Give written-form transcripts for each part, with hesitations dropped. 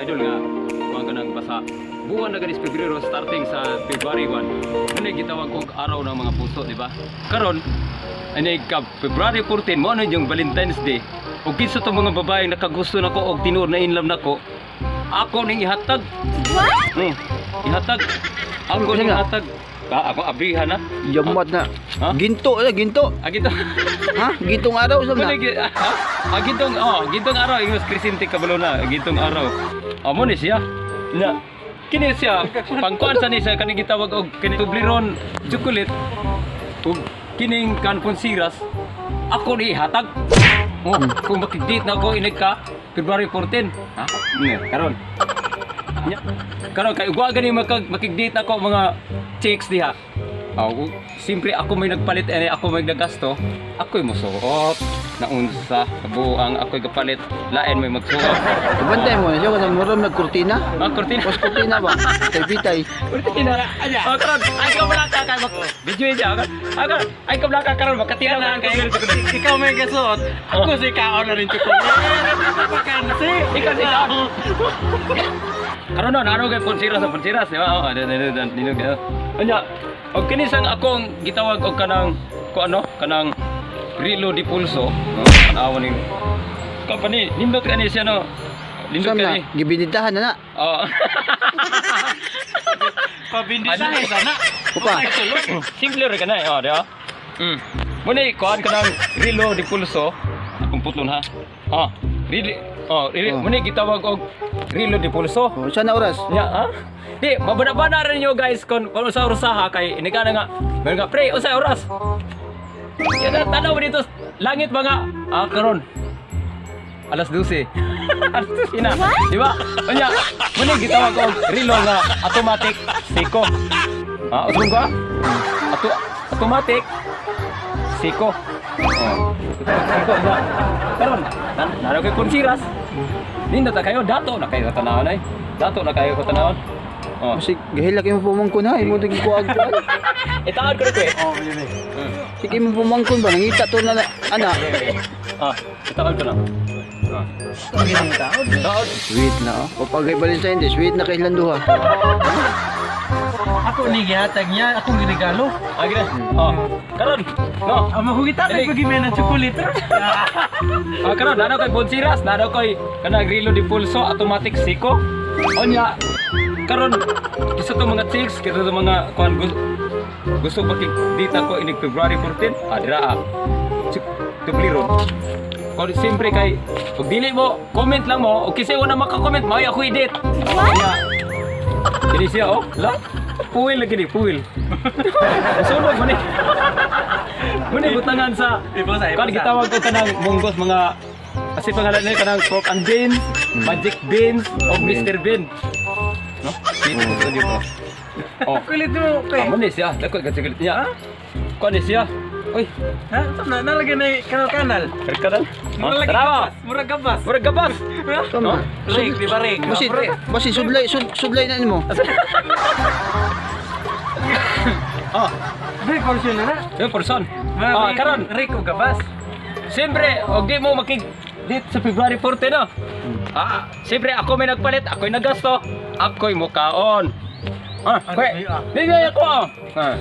idol nga kuha ka nang basa buwan na ganis Pebrero starting sa February 1 ano gitawag kong araw ng mga puso, di ba? Karon ano ka February 14 mo ano yung Valentine's Day o kinsa to mga babae nakagusto nako og tinur na inlam nako ako ning ihatag. What? Ihatag ako ning ihatag. Ako abihan na. Yamat na. Ha? Ginto na, ginto. Gito. Ha? Gintong araw sa na. Gintong araw ingos Crescente kabalo na gintong araw. Amo ni siya. Na kini siya pangkuan sa ni siya kani gitawag og kini Toblerone chocolate. Ug kining kanpon siras ako ni hatag. Oh, kung makigdate na ako inig ka February 14. Ha? Karon. Karon kay ugwa gani makigdate ako mga chicks diha. Simpre ako may nagpalit ako may nagasto. Ako'y mosuot na unsa kabuang ako'y kapalit lain may magsuot. Bantay mo na siya kasi muram nagkurtina. Kurtina. Pos kurtina ba? Tay-pitay. Kurtina. Karon ay ka wala ka kay video niya. Ay ka wala ka karon makatira na kay Ikaw may gasuot. Ako si kaon na rin chocolate. Pakansi. ikaw si ka. Karon na naro kay ponsiras sa ponsiras, di ba? Dino kay. Anya, og kini sang akong gitawag og kanang kanang Rilo di Pulso. Anawa ning company nindot kani siya no. Nindot Sam na, kani. gibinitahan na na. Oo. Pabinditahin sana. Upa. Simple ra kanay, di ba? Muna kuan kanang Rilo di Pulso. Akong putlon ha. Muna gitawag og Rilo di Pulso. Oh, sana oras. Ya, ha? Di, mabana-bana rin nyo guys kung sa oras kay inigana nga. Meron nga, pre, usay oras. Yan na, tanaw mo dito, langit ba nga? Karon. Alas 12. Alas 12 na. Di ba? Kanya, muna gitawag ko rilo nga automatic siko. Usong ka? Automatic siko. Siko na. Karon, naro kay konsiras. Nindot na kayo, dato na kayo tanawon ay. Dato na kayo tanawon. Sige, gahilak yung pumangkon ha. Imo tig kuag-kuag. Itaad ko rin ko eh. Yun eh. Sige mo pumangkon ba nangita to na ana. Itaad ko na. Pagiging tao. Sweet na oh. Papagay Valentine Day, sweet na kay Landuha. Ako ni gihatag niya, akong ginigalo. Gina. Karon. No. Ang mahugita kay pagimay ng chocolate. Karon, nano kay Bonsiras, nano kay kanang Rilo di Pulso automatic siko. Onya. Karon isa to mga chicks, kita to mga kuan gusto makikita ko inig February 14. Dira Toblerone. Kung siyempre kay pag dili mo, comment lang mo. O kasi wala makakomment, may ako edit. Kini siya, la? Puwil lagi ni, puwil. Sunog mo ni. Muna butangan sa, kung gitawag ko kanang munggos mga, kasi pangalan nila kanang pork and beans, magic beans, o Mr. Bean. No? Dito ko dito. Kulit mo, pe. Amo ni siya, dako kasi kulit niya. Kuan ni siya. Uy, Ha? Nalagyan na kanal-kanal. karkadan. Nalagyan Tara. Murag gabas. Murag gabas. Tama. Rig, di ba rig? Basi sudlay na nimo. May portion na na. Yung person. Karon. Rig o gabas. Siyempre, og di mo makig-date sa February 14, no? Siyempre, ako may nagpalit, ako'y nagasto, ako'y mukaon. Kwe, hindi ako.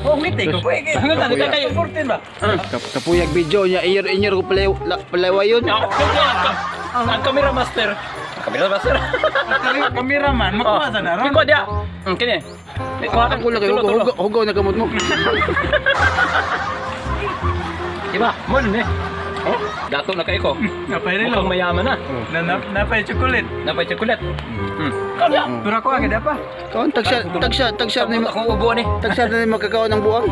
Oh, ngiti ko. Pwede. Hanggang tadi ka kayo. 14 ba? Kapuyag video niya, inyer ko palawayon. Ang camera master. Camera master. Kameraman, makuha sa naron. Ikaw dia. Kini. Ang kulang kayo, hugaw na gamot mo. Diba? Mo ni. Dato na kayo ko. Napay rin Mukhang mayaman na. Napay chocolate. Napay chocolate. Pero ako agad pa. Kaon tagsa ni Akong ubo ni. tagsa na makakaon ng buang.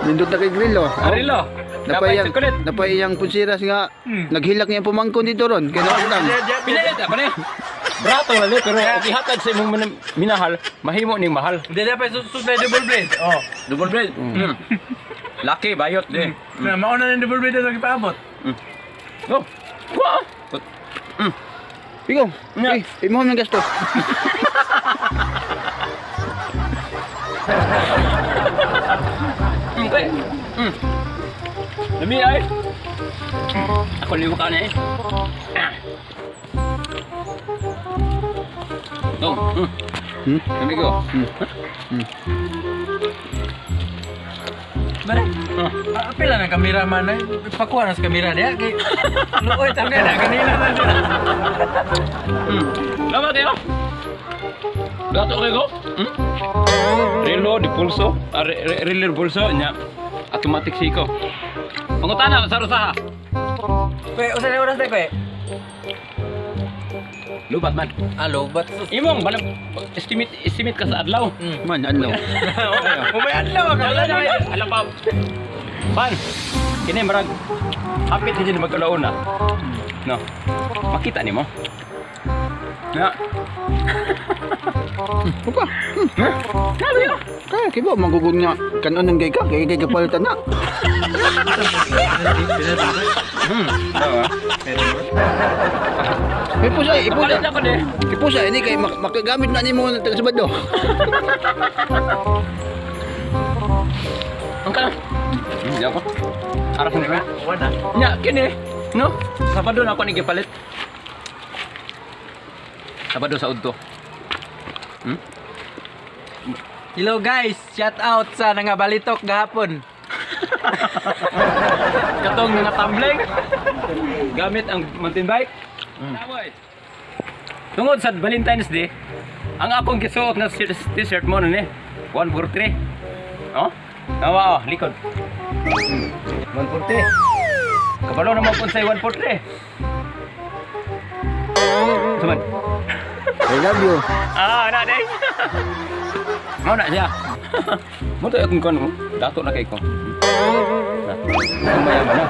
Nindot na kay Grillo. Arilo. Napay chocolate. Napay yang punsiras nga naghilak niya pumangkon dito ron. Kaya lang. Pinalit ako ni. Brato na pero ihatag sa imong minahal, mahimo ning mahal. Hindi na pa susubay double blade. Oh. Double blade. Laki bayot di. Na mauna ng double blade na ipaabot. Oh. Wow. Ikaw, imo man gasto. Okay. Demi ay. Ako liwa ka na eh. Oh, kami ko. Bare. Pila ng kameraman na pakuha na sa kamera dia kay luoy tang na kanina na dia. Lama kayo? Dato kayo ko? Relo di pulso, reler pulso nya automatic siko. Pangutana sa rusaha. Kwe usa na oras kwe. Lubat man. Alo, but Imong balang estimate ka sa adlaw. Man, ano? umay adlaw ka. Alam pa. Pan. Kini marag hapit din magkalauna. No. Makita nimo. Na. Apa? Kalo yo. Kaya kibo magugod nga kanon ng gay ka, kay kapalitan na. Dawa. Ipusa, ipusa. Palit ako de. Ipusa ini kay makagamit na nimo ng taga Sabado. Ang kana. Di ako. Arap ni ba? Wala. Nya kini, no? Sabado na ako ni gipalit. Sabado sa udto. Hello guys, shout out sa nangabalitok gahapon. Katong nga tumbling. Gamit ang mountain bike. Tungod sa Valentine's Day, ang akong gisuot na t-shirt mo ni 143. Oh? Tawa oh, likod. 143. Kabalo naman po sa 143. Suman. I love you. Ah, na day. Mau nak siya. Mo to akong kon. Dato na kay ko. Nah, kumbaya ba na?